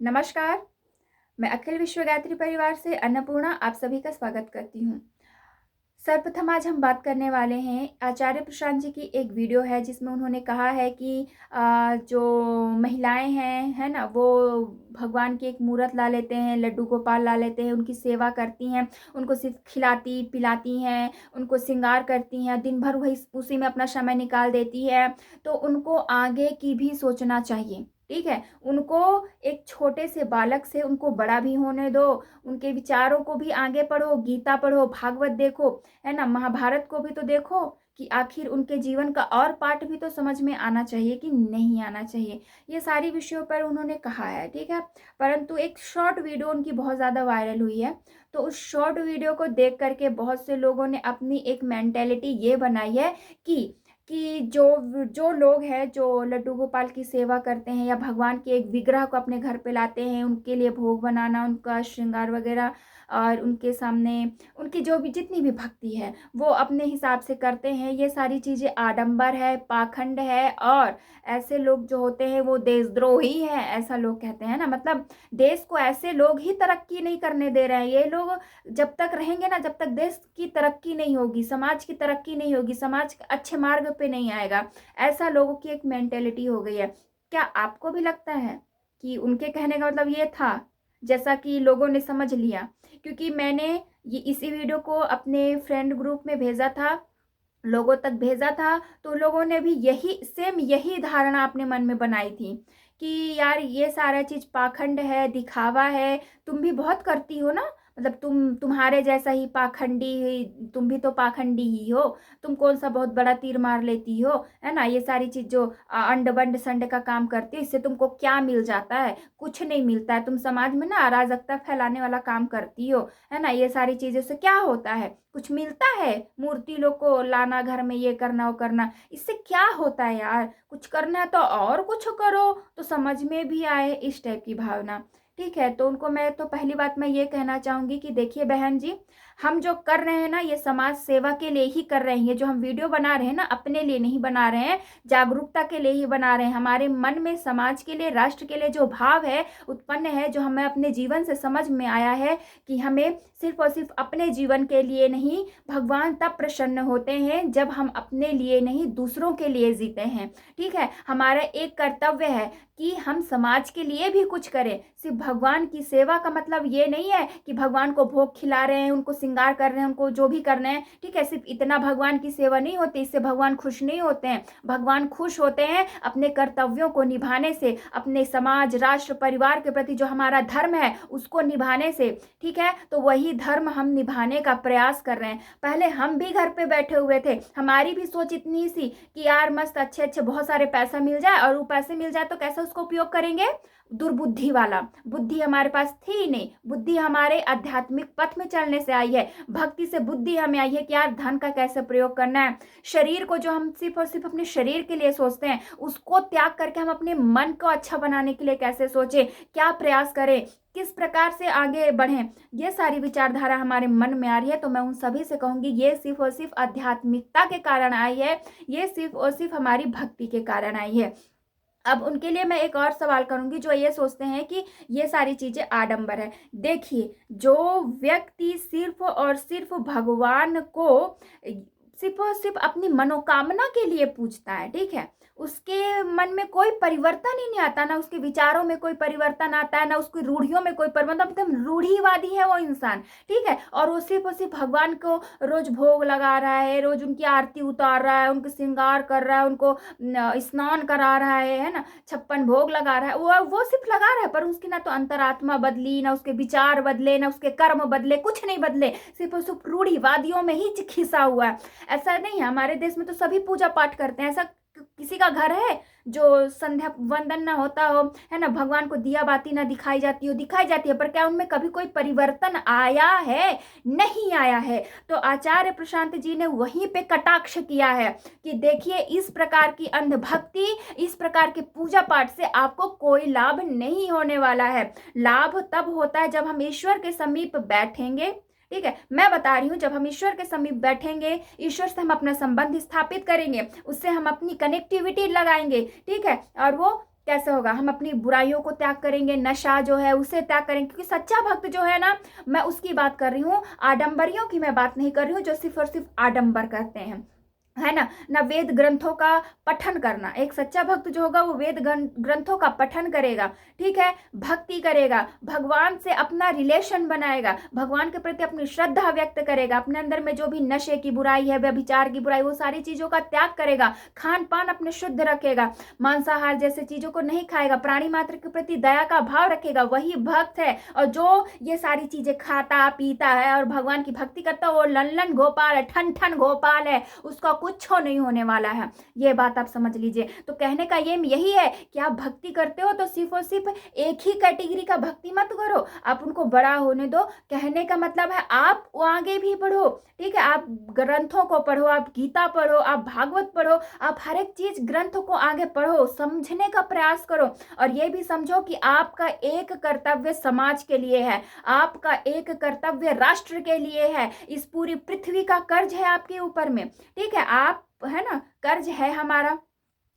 नमस्कार, मैं अखिल विश्व गायत्री परिवार से अन्नपूर्णा आप सभी का स्वागत करती हूँ। सर्वप्रथम आज हम बात करने वाले हैं आचार्य प्रशांत जी की एक वीडियो है जिसमें उन्होंने कहा है कि जो महिलाएं हैं, है ना, वो भगवान की एक मूर्त ला लेते हैं, लड्डू गोपाल ला लेते हैं, उनकी सेवा करती हैं, उनको सिर्फ खिलाती पिलाती हैं, उनको श्रृंगार करती हैं, दिन भर वही उसी में अपना समय निकाल देती है। तो उनको आगे की भी सोचना चाहिए, ठीक है। उनको एक छोटे से बालक से उनको बड़ा भी होने दो, उनके विचारों को भी आगे पढ़ो, गीता पढ़ो, भागवत देखो, है ना, महाभारत को भी तो देखो कि आखिर उनके जीवन का और पाठ भी तो समझ में आना चाहिए कि नहीं आना चाहिए। ये सारी विषयों पर उन्होंने कहा है, ठीक है। परंतु एक शॉर्ट वीडियो उनकी बहुत ज़्यादा वायरल हुई है, तो उस शॉर्ट वीडियो को देख करके बहुत से लोगों ने अपनी एक मेंटेलिटी ये बनाई है कि जो जो लोग हैं जो लड्डू गोपाल की सेवा करते हैं या भगवान के एक विग्रह को अपने घर पे लाते हैं, उनके लिए भोग बनाना, उनका श्रृंगार वगैरह और उनके सामने उनकी जो भी जितनी भी भक्ति है वो अपने हिसाब से करते हैं, ये सारी चीज़ें आडंबर है, पाखंड है। और ऐसे लोग जो होते हैं वो देशद्रोही है, ऐसा लोग कहते हैं ना। मतलब देश को ऐसे लोग ही तरक्की नहीं करने दे रहे हैं। ये लोग जब तक रहेंगे ना, जब तक देश की तरक्की नहीं होगी, समाज की तरक्की नहीं होगी, समाज अच्छे मार्ग पे नहीं आएगा। ऐसा लोगों की एक मेंटेलिटी हो गई है। क्या आपको भी लगता है कि उनके कहने का मतलब ये था, जैसा कि लोगों ने समझ लिया? क्योंकि मैंने ये इसी वीडियो को अपने फ्रेंड ग्रुप में भेजा था, लोगों तक भेजा था, तो लोगों ने भी यही धारणा अपने मन में बनाई थी कि यार ये सारा चीज पाखंड है, दिखावा है। तुम भी बहुत करती हो ना, मतलब तुम्हारे जैसा ही पाखंडी, तुम भी तो पाखंडी ही हो। तुम कौन सा बहुत बड़ा तीर मार लेती हो, है ना। ये सारी चीज जो अंड बंड संड का काम करती है, इससे तुमको क्या मिल जाता है? कुछ नहीं मिलता है। तुम समाज में ना अराजकता फैलाने वाला काम करती हो, है ना। ये सारी चीजों से क्या होता है? कुछ मिलता है? मूर्ति लोग को लाना घर में, ये करना वो करना, इससे क्या होता है यार? कुछ करना है तो और कुछ करो, तो समझ में भी आए, इस टाइप की भावना, ठीक है। तो उनको मैं तो पहली बात मैं ये कहना चाहूंगी कि देखिए बहन जी, हम जो कर रहे हैं ना, ये समाज सेवा के लिए ही कर रहे हैं। ये जो हम वीडियो बना रहे हैं ना, अपने लिए नहीं बना रहे हैं, जागरूकता के लिए ही बना रहे हैं। हमारे मन में समाज के लिए, राष्ट्र के लिए जो भाव है उत्पन्न है, जो हमें अपने जीवन से समझ में आया है कि हमें सिर्फ और सिर्फ अपने जीवन के लिए नहीं, भगवान तब प्रसन्न होते हैं जब हम अपने लिए नहीं दूसरों के लिए जीते हैं, ठीक है। हमारा एक कर्तव्य है कि हम समाज के लिए भी कुछ करें। सिर्फ भगवान की सेवा का मतलब ये नहीं है कि भगवान को भोग खिला रहे हैं, उनको श्रृंगार कर रहे हैं, उनको जो भी करना है, ठीक है। सिर्फ इतना भगवान की सेवा नहीं होती, इससे भगवान खुश नहीं होते हैं। भगवान खुश होते हैं अपने कर्तव्यों को निभाने से, अपने समाज, राष्ट्र, परिवार के प्रति जो हमारा धर्म है उसको निभाने से, ठीक है। तो वही धर्म हम निभाने का प्रयास कर रहे हैं। पहले हम भी घर पे बैठे हुए थे, हमारी भी सोच इतनी सी कि यार मस्त अच्छे अच्छे बहुत सारे पैसा मिल जाए, और वो पैसे मिल जाए तो कैसे उसको उपयोग करेंगे? दुर्बुद्धि वाला। बुद्धि हमारे पास थी ही नहीं। बुद्धि हमारे आध्यात्मिक पथ में चलने से आई है, भक्ति से बुद्धि हमें आई है कि यार धन का कैसे प्रयोग करना है। शरीर को जो हम सिर्फ और सिर्फ अपने शरीर के लिए सोचते हैं, उसको त्याग करके हम अपने मन को अच्छा बनाने के लिए कैसे सोचें, क्या प्रयास करें, किस प्रकार से आगे बढ़ें, ये सारी विचारधारा हमारे मन में आ रही है। तो मैं उन सभी से कहूंगी, ये सिर्फ और सिर्फ आध्यात्मिकता के कारण आई है, ये सिर्फ और सिर्फ हमारी भक्ति के कारण आई है। अब उनके लिए मैं एक और सवाल करूंगी जो ये सोचते हैं कि ये सारी चीजें आडंबर है। देखिए, जो व्यक्ति सिर्फ और सिर्फ भगवान को सिर्फ और सिर्फ अपनी मनोकामना के लिए पूजता है, ठीक है, उसके मन में कोई परिवर्तन ही नहीं आता, ना उसके विचारों में कोई परिवर्तन आता है, ना उसकी रूढ़ियों में कोई परिवर्तन, एकदम रूढ़िवादी है वो इंसान, ठीक है। और वो सिर्फ और सिर्फ भगवान को रोज भोग लगा रहा है, रोज उनकी आरती उतार रहा है, उनके श्रृंगार कर रहा है, उनको स्नान करा रहा है ना, 56 भोग लगा रहा है। वो सिर्फ लगा रहा है, पर उसकी ना तो अंतरात्मा बदली, ना उसके विचार बदले, ना उसके कर्म बदले, कुछ नहीं बदले, सिर्फ और सिर्फ रूढ़िवादियों में ही खिसा हुआ है। ऐसा नहीं है, हमारे देश में तो सभी पूजा पाठ करते हैं। ऐसा किसी का घर है जो संध्या वंदन ना होता हो, है ना, भगवान को दिया बाती ना दिखाई जाती हो? दिखाई जाती है, पर क्या उनमें कभी कोई परिवर्तन आया है? नहीं आया है। तो आचार्य प्रशांत जी ने वहीं पे कटाक्ष किया है कि देखिए, इस प्रकार की अंधभक्ति, इस प्रकार के पूजा पाठ से आपको कोई लाभ नहीं होने वाला है। लाभ तब होता है जब हम ईश्वर के समीप बैठेंगे, ठीक है। मैं बता रही हूँ, जब हम ईश्वर के समीप बैठेंगे, ईश्वर से हम अपना संबंध स्थापित करेंगे, उससे हम अपनी कनेक्टिविटी लगाएंगे, ठीक है। और वो कैसे होगा? हम अपनी बुराइयों को त्याग करेंगे, नशा जो है उसे त्याग करेंगे, क्योंकि सच्चा भक्त जो है ना, मैं उसकी बात कर रही हूँ, आडंबरियों की मैं बात नहीं कर रही हूँ जो सिर्फ और सिर्फ आडंबर करते हैं, है ना वेद ग्रंथों का पठन करना। एक सच्चा भक्त जो होगा वो वेद ग्रंथों का पठन करेगा, ठीक है, भक्ति करेगा, भगवान से अपना रिलेशन बनाएगा, भगवान के प्रति अपनी श्रद्धा व्यक्त करेगा, अपने अंदर में जो भी नशे की बुराई है, व्यभिचार की बुराई, वो सारी चीजों का त्याग करेगा, खान पान अपने शुद्ध रखेगा, मांसाहार जैसे चीजों को नहीं खाएगा, प्राणी मात्र के प्रति दया का भाव रखेगा, वही भक्त है। और जो ये सारी चीजें खाता पीता है और भगवान की भक्ति करता है, वो लल्लन गोपाल है, ठन ठन गोपाल है, उसका कुछ नहीं होने वाला है। ये बात आप समझ लीजिए। तो कहने का ये यही है कि आप भक्ति करते हो तो सिर्फ और सिर्फ एक ही कैटेगरी का भक्ति मत करो, आप उनको बड़ा होने दो। कहने का मतलब है आप आगे भी बढ़ो, ठीक है, आप ग्रंथों को पढ़ो, आप गीता पढ़ो, आप भागवत पढ़ो, आप हर एक चीज ग्रंथों को आगे पढ़ो, समझने का प्रयास करो। और ये भी समझो कि आपका एक कर्तव्य समाज के लिए है, आपका एक कर्तव्य राष्ट्र के लिए है, इस पूरी पृथ्वी का कर्ज है आपके ऊपर में, ठीक है, आप है ना, कर्ज है हमारा,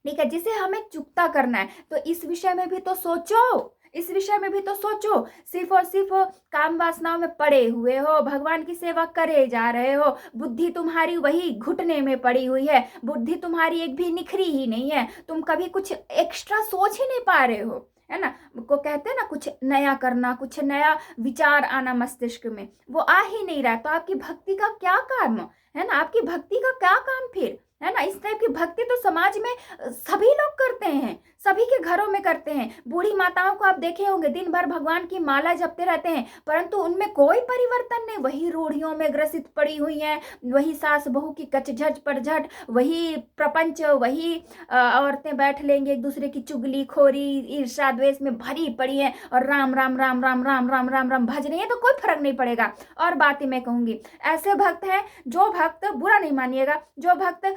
ठीक है, जिसे हमें चुकता करना है। तो इस विषय में भी तो सोचो, इस विषय में भी तो सोचो। सिर्फ और सिर्फ काम वासनाओं में पड़े हुए हो, भगवान की सेवा करे जा रहे हो, बुद्धि तुम्हारी वही घुटने में पड़ी हुई है, बुद्धि तुम्हारी एक भी निखरी ही नहीं है, तुम कभी कुछ एक्स्ट्रा सोच ही नहीं पा रहे हो, है ना। को कहते हैं ना कुछ नया करना, कुछ नया विचार आना मस्तिष्क में, वो आ ही नहीं रहा। तो आपकी भक्ति का क्या काम है ना, आपकी भक्ति का क्या काम फिर, है ना। इस टाइप की भक्ति तो समाज में सभी लोग करते हैं, सभी के घरों में करते हैं। बूढ़ी माताओं को आप देखे होंगे दिन भर भगवान की माला जपते रहते हैं, परंतु उनमें कोई परिवर्तन नहीं, वही रूढ़ियों में ग्रसित पड़ी हुई हैं, वही सास बहू की कचझट पड़झट, वही प्रपंच, वही औरतें बैठ लेंगे एक दूसरे की चुगली खोरी ईर्ष्या द्वेष में भरी पड़ी है, और राम राम राम राम राम राम राम राम भज रही है, तो कोई फर्क नहीं पड़ेगा। और बात ही मैं कहूंगी, ऐसे भक्त हैं, जो भक्त, बुरा नहीं मानिएगा, जो भक्त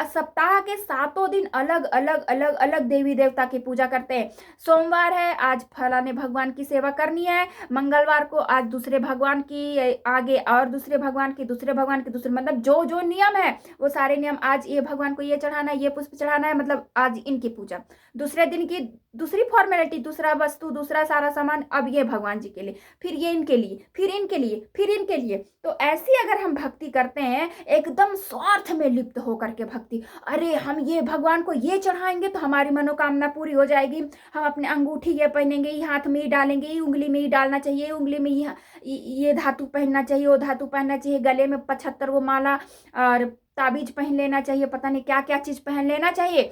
सप्ताह के 7 दिन अलग अलग अलग अलग देवी देवता की पूजा करते हैं। सोमवार है, आज फलाने भगवान की सेवा करनी है, मंगलवार को आज दूसरे भगवान की, आगे और दूसरे भगवान की, दूसरे भगवान की, दूसरे, मतलब जो जो नियम है वो सारे नियम, आज ये भगवान को ये चढ़ाना है, ये पुष्प चढ़ाना है, मतलब आज इनकी पूजा, दूसरे दिन की दूसरी फॉर्मेलिटी, दूसरा वस्तु, दूसरा सारा सामान, अब ये भगवान जी के लिए, फिर ये इनके लिए, फिर इनके लिए, फिर इनके लिए। तो ऐसी अगर हम भक्ति करते हैं एकदम स्वार्थ में लिप्त होकर के भक्ति, अरे हम ये भगवान को ये चढ़ाएंगे तो हमारी मनोकामना पूरी हो जाएगी, हम अपने अंगूठी ये पहनेंगे, ये हाथ में ही डालेंगे, ये उंगली में ही डालना चाहिए, उंगली में ये धातु पहनना चाहिए, वो धातु पहनना चाहिए, गले में 75 वो माला और ताबीज पहन लेना चाहिए, पता नहीं क्या क्या चीज पहन लेना चाहिए,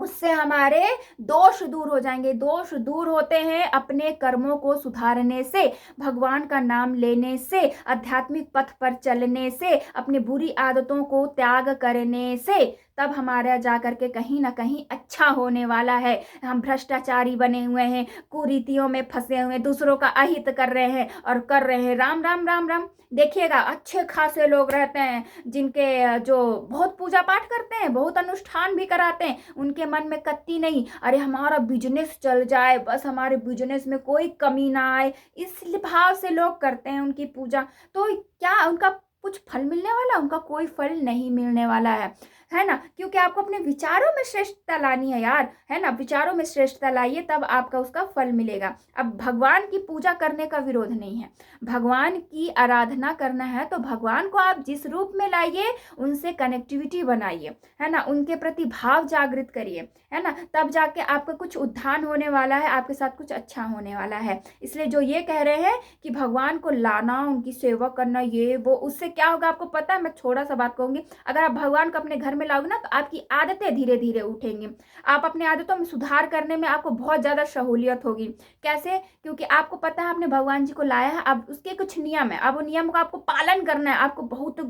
उससे हमारे दोष दूर हो जाएंगे। दोष दूर होते हैं अपने कर्मों को सुधारने से, भगवान का नाम लेने से, आध्यात्मिक पथ पर चलने से, अपनी बुरी आदतों को त्याग करने से, तब हमारा जाकर के कहीं ना कहीं अच्छा होने वाला है। हम भ्रष्टाचारी बने हुए हैं, कुरीतियों में फंसे हुए, दूसरों का अहित कर रहे हैं और कर रहे हैं राम राम राम राम। देखिएगा अच्छे खासे लोग रहते हैं जिनके जो बहुत पूजा पाठ करते हैं, बहुत अनुष्ठान भी कराते हैं, उनके मन में कत्ती नहीं, अरे हमारा बिजनेस चल जाए, बस हमारे बिजनेस में कोई कमी ना आए, इस भाव से लोग करते हैं उनकी पूजा। तो क्या उनका कुछ फल मिलने वाला? उनका कोई फल नहीं मिलने वाला है ना, क्योंकि आपको अपने विचारों में श्रेष्ठता लानी है यार, है ना, विचारों में श्रेष्ठता लाइए, तब आपका उसका फल मिलेगा। अब भगवान की पूजा करने का विरोध नहीं है, भगवान की आराधना करना है तो भगवान को आप जिस रूप में लाइए, उनसे कनेक्टिविटी बनाइए, है ना, उनके प्रति भाव जागृत करिए, है ना, तब जाके आपका कुछ उत्थान होने वाला है, आपके साथ कुछ अच्छा होने वाला है। इसलिए जो ये कह रहे हैं कि भगवान को लाना, उनकी सेवा करना, ये वो, उससे क्या होगा आपको पता है? मैं थोड़ा सा बात कहूंगी, अगर आप भगवान को अपने घर में लाओगे ना, तो आपकी आदतें धीरे धीरे उठेंगी, आप अपनी आदतों में सुधार करने में आपको बहुत ज्यादा सहूलियत होगी। कैसे? क्योंकि आपको पता है आपने भगवान जी को लाया है, अब उसके कुछ नियम है, अब वो नियम का आपको पालन करना है। आपको बहुत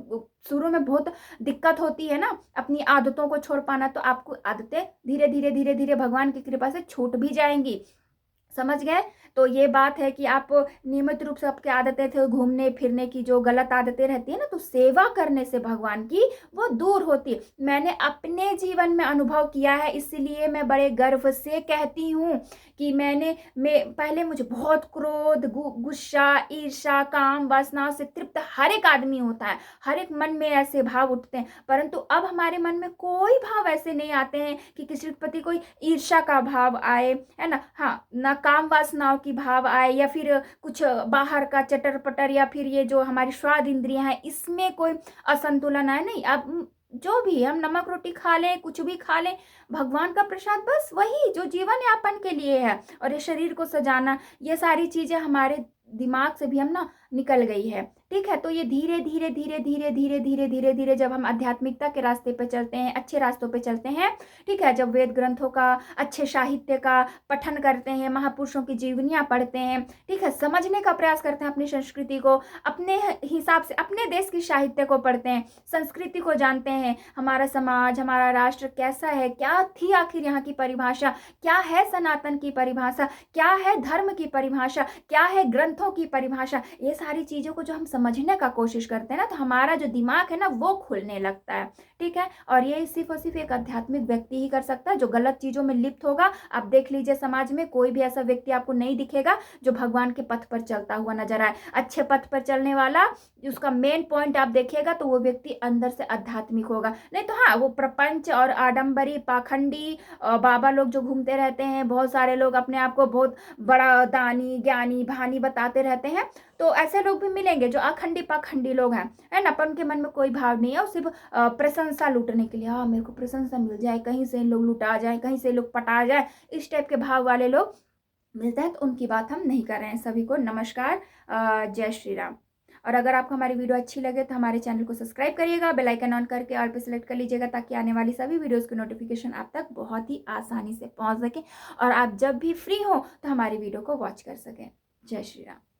शुरू में बहुत दिक्कत होती है ना अपनी आदतों को छोड़ पाना, तो आपको आदतें धीरे धीरे धीरे धीरे भगवान की कृपा से छूट भी जाएंगी। समझ गए? तो ये बात है कि आप नियमित रूप से आपकी आदतें थे घूमने फिरने की, जो गलत आदतें रहती है ना, तो सेवा करने से भगवान की वो दूर होती है। मैंने अपने जीवन में अनुभव किया है, इसलिए मैं बड़े गर्व से कहती हूँ कि मैं पहले मुझे बहुत क्रोध, गुस्सा, ईर्ष्या, काम, वासना से तृप्त हर एक आदमी होता है, हर एक मन में ऐसे भाव उठते हैं, परंतु अब हमारे मन में कोई भाव ऐसे नहीं आते हैं कि किसी के प्रति कोई ईर्ष्या का भाव आए, है ना। हाँ, ना काम वासनाओं की भाव आए, या फिर कुछ बाहर का चटर पटर, या फिर ये जो हमारी स्वाद इंद्रियां हैं इसमें कोई असंतुलन आए, नहीं। अब जो भी हम नमक रोटी खा लें, कुछ भी खा लें, भगवान का प्रसाद बस वही जो जीवन यापन के लिए है, और ये शरीर को सजाना, ये सारी चीजें हमारे दिमाग से भी हम ना निकल गई है। ठीक है, तो ये धीरे धीरे धीरे धीरे धीरे धीरे धीरे धीरे जब हम आध्यात्मिकता के रास्ते पे चलते हैं, अच्छे रास्तों पे चलते हैं, ठीक है, जब वेद ग्रंथों का, अच्छे साहित्य का पठन करते हैं, महापुरुषों की जीवनियां पढ़ते हैं, ठीक है, समझने का प्रयास करते हैं अपनी संस्कृति को, अपने हिसाब से अपने देश की साहित्य को पढ़ते हैं, संस्कृति को जानते हैं, हमारा समाज, हमारा राष्ट्र कैसा है, क्या थी आखिर यहाँ की परिभाषा, क्या है सनातन की परिभाषा, क्या है धर्म की परिभाषा, क्या है ग्रंथों की परिभाषा, ये सारी चीजों को जो हम समझने का कोशिश करते हैं ना, तो हमारा जो दिमाग है ना वो खुलने लगता है। ठीक है, और ये सिर्फ और सिर्फ एक आध्यात्मिक व्यक्ति ही कर सकता है जो गलत चीजों में लिप्त होगा। आप देख लीजिए, समाज में कोई भी ऐसा व्यक्ति आपको नहीं दिखेगा जो भगवान के पथ पर चलता हुआ नजर आए। अच्छे पथ पर चलने वाला, उसका मेन पॉइंट आप देखिएगा तो वो व्यक्ति अंदर से आध्यात्मिक होगा। नहीं तो हाँ, वो प्रपंच और आडंबरी, पाखंडी बाबा लोग जो घूमते रहते हैं, बहुत सारे लोग अपने आप को बहुत बड़ा दानी, ज्ञानी, भानी बताते रहते हैं, तो ऐसे लोग भी मिलेंगे जो अखंडी पाखंडी लोग हैं, है ना, पर उनके मन में कोई भाव नहीं है, वो सिर्फ प्रशंसा लूटने के लिए, हाँ मेरे को प्रशंसा मिल जाए, कहीं से लोग लुटा जाए, कहीं से लोग पटा जाए, इस टाइप के भाव वाले लोग मिलते हैं, तो उनकी बात हम नहीं कर रहे हैं। सभी को नमस्कार, जय श्री राम। और अगर आपको हमारी वीडियो अच्छी लगे तो हमारे चैनल को सब्सक्राइब करिएगा, बेल आइकन ऑन करके ऑल पे सेलेक्ट कर लीजिएगा, ताकि आने वाली सभी वीडियोस की नोटिफिकेशन आप तक बहुत ही आसानी से पहुंच सके, और आप जब भी फ्री हो तो हमारी वीडियो को वॉच कर सकें। जय श्री राम।